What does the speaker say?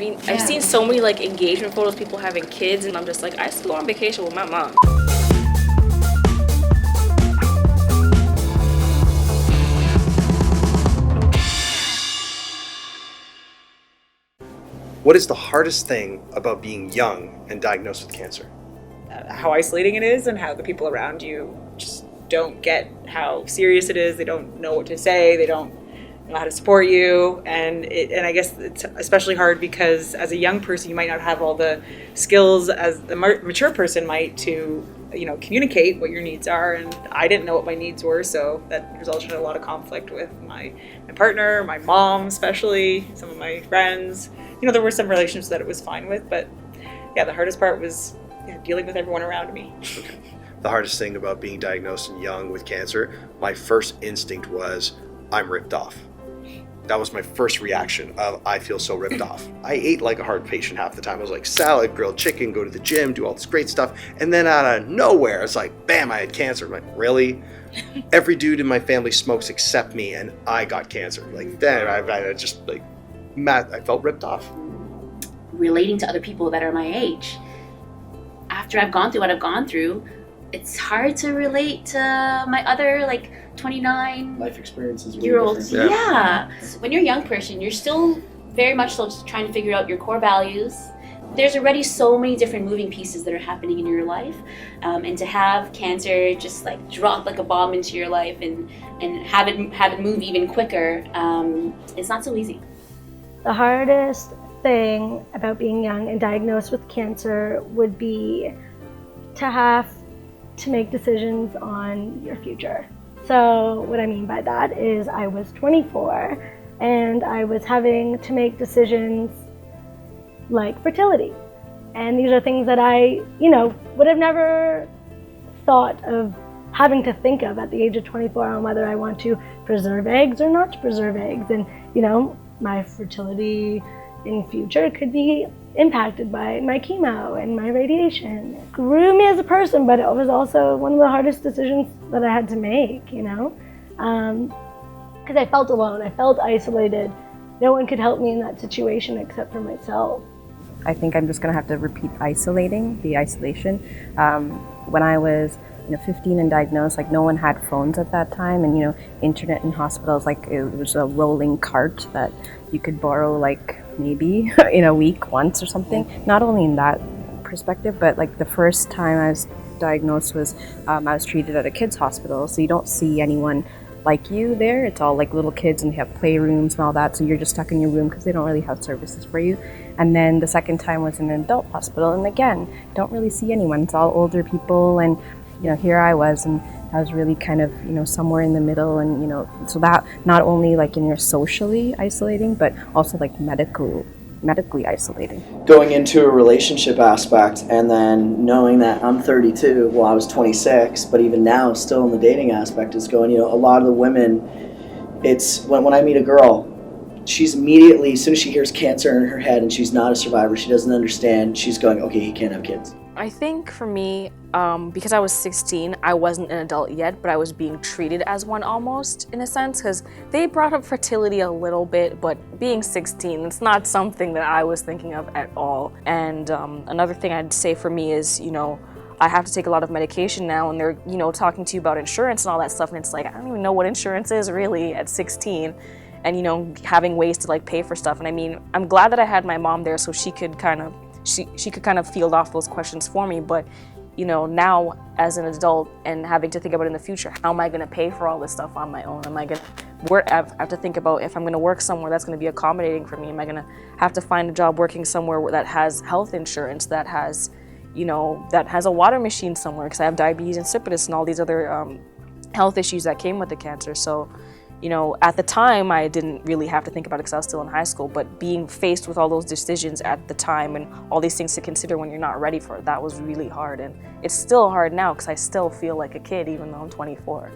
I've seen so many like engagement photos, people having kids, and I'm just like, I still go on vacation with my mom. What is the hardest thing about being young and diagnosed with cancer? How isolating it is, and how the people around you just don't get how serious it is. They don't know what to say. They don't know how to support you. And I guess it's especially hard because as a young person, you might not have all the skills as the mature person might to, communicate what your needs are. And I didn't know what my needs were, so that resulted in a lot of conflict with my partner, my mom especially, some of my friends. There were some relationships that it was fine with, but yeah, the hardest part was dealing with everyone around me. Okay. The hardest thing about being diagnosed and young with cancer, my first instinct was, I'm ripped off. That was my first reaction of, I feel so ripped off. I ate like a heart patient half the time. I was like salad, grilled chicken, go to the gym, do all this great stuff. And then out of nowhere, it's like, bam, I had cancer. I'm like, really? Every dude in my family smokes except me, and I got cancer. Like, then I just like, I felt ripped off. Relating to other people that are my age. After I've gone through what I've gone through, it's hard to relate to my other 29 life experiences year olds. Yeah. When you're a young person, you're still very much so just trying to figure out your core values. There's already so many different moving pieces that are happening in your life, and to have cancer just drop like a bomb into your life and have it move even quicker, it's not so easy. The hardest thing about being young and diagnosed with cancer would be to have to make decisions on your future. So what I mean by that is I was 24 and I was having to make decisions like fertility. And these are things that I, would have never thought of having to think of at the age of 24 on whether I want to preserve eggs or not to preserve eggs. And, my fertility in future could be impacted by my chemo and my radiation. It grew me as a person, but it was also one of the hardest decisions that I had to make, because I felt alone, I felt isolated. No one could help me in that situation except for myself. I think I'm just gonna have to repeat the isolation. When I was 15 and diagnosed, no one had phones at that time, and internet in hospitals, it was a rolling cart that you could borrow maybe in a week once or something. Not only in that perspective, but the first time I was diagnosed was I was treated at a kids hospital, so you don't see anyone like you there. It's all little kids, and they have playrooms and all that, so you're just stuck in your room because they don't really have services for you. And then the second time was in an adult hospital, and again, don't really see anyone. It's all older people, and here I was, and I was really kind of, somewhere in the middle, and, so that not only you're socially isolating, but also medically isolating. Going into a relationship aspect, and then knowing that I'm 32, well, I was 26, but even now, still in the dating aspect, is going, a lot of the women, it's when I meet a girl, she's immediately, as soon as she hears cancer in her head and she's not a survivor, she doesn't understand, she's going, okay, he can't have kids. I think for me, because I was 16, I wasn't an adult yet, but I was being treated as one almost, in a sense, because they brought up fertility a little bit, but being 16, it's not something that I was thinking of at all. And another thing I'd say for me is, I have to take a lot of medication now, and they're, talking to you about insurance and all that stuff, and it's I don't even know what insurance is really at 16. And, having ways to pay for stuff. And I'm glad that I had my mom there so she could kind of field off those questions for me. But, now as an adult and having to think about in the future, how am I going to pay for all this stuff on my own? Am I going to work? I have to think about if I'm going to work somewhere that's going to be accommodating for me. Am I going to have to find a job working somewhere that has health insurance, that has, that has a water machine somewhere, because I have diabetes insipidus and all these other health issues that came with the cancer. So, at the time, I didn't really have to think about it because I was still in high school, but being faced with all those decisions at the time and all these things to consider when you're not ready for it, that was really hard. And it's still hard now because I still feel like a kid even though I'm 24.